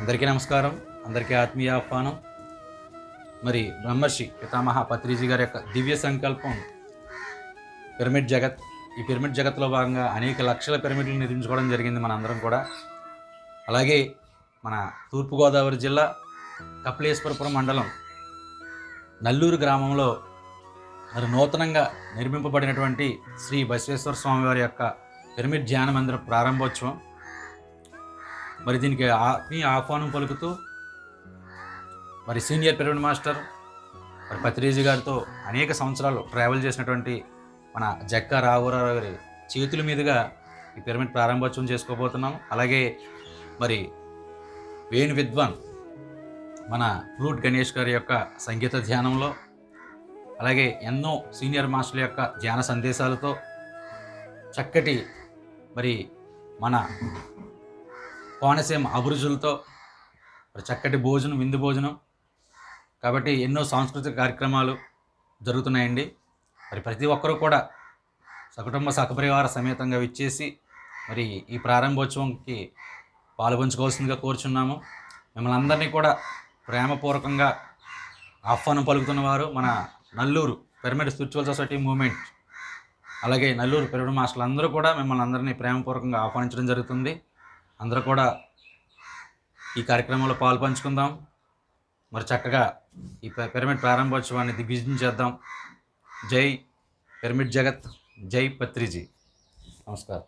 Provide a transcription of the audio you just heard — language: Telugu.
అందరికీ నమస్కారం. అందరికీ ఆత్మీయ ఆహ్వానం. మరి బ్రహ్మర్షి పితామహ పత్రిజీ గారి యొక్క దివ్య సంకల్పం పిరమిడ్ జగత్. ఈ పిరమిడ్ జగత్లో భాగంగా అనేక లక్షల పిరమిడ్లు నిర్మించుకోవడం జరిగింది మనందరం కూడా. అలాగే మన తూర్పుగోదావరి జిల్లా కపిలేశ్వరపురం మండలం నల్లూరు గ్రామంలో మరి నూతనంగా నిర్మింపబడినటువంటి శ్రీ బసవేశ్వర స్వామి వారి యొక్క పిరమిడ్ ధ్యాన మందిర ప్రారంభోత్సవం. మరి దీనికి ఆత్మీయ ఆహ్వానం పలుకుతూ మరి సీనియర్ పిరమిడ్ మాస్టర్ మరి పత్రిజీ గారితో అనేక సంవత్సరాలు ట్రావెల్ చేసినటువంటి మన జక్కా రాఘవరావు గారి చేతుల మీదుగా ఈ పిరమిడ్ ప్రారంభోత్సవం చేసుకోబోతున్నాం. అలాగే మరి వేణు విద్వాన్ మన ఫ్లూట్ గణేష్ గారి యొక్క సంగీత ధ్యానంలో, అలాగే ఎన్నో సీనియర్ మాస్టర్ల యొక్క ధ్యాన సందేశాలతో చక్కటి మరి మన కోనసీమ అభిరుచులతో మరి చక్కటి భోజనం, విందు భోజనం కాబట్టి ఎన్నో సాంస్కృతిక కార్యక్రమాలు జరుగుతున్నాయండి. మరి ప్రతి ఒక్కరూ కూడా సకుటుంబ సహపరివార సమేతంగా విచ్చేసి మరి ఈ ప్రారంభోత్సవంకి పాల్పంచుకోవాల్సిందిగా కోరుచున్నాము. మిమ్మల్ని అందరినీ కూడా ప్రేమపూర్వకంగా ఆహ్వానం పలుకుతున్న వారు మన Nallur pyramid spiritual society movement, అలాగే నల్లూరు పిరమిడ్ మాస్టర్లు అందరూ కూడా మిమ్మల్ని అందరినీ ప్రేమపూర్వకంగా ఆహ్వానించడం జరుగుతుంది. అందరూ కూడా ఈ కార్యక్రమంలో పాల్పంచుకుందాం. మరి చక్కగా ఈ పిరమిడ్ ప్రారంభోత్సవాన్ని దిగ్విజయం చేద్దాం. జై పిరమిడ్ జగత్, జై పత్రిజీ. నమస్కారం.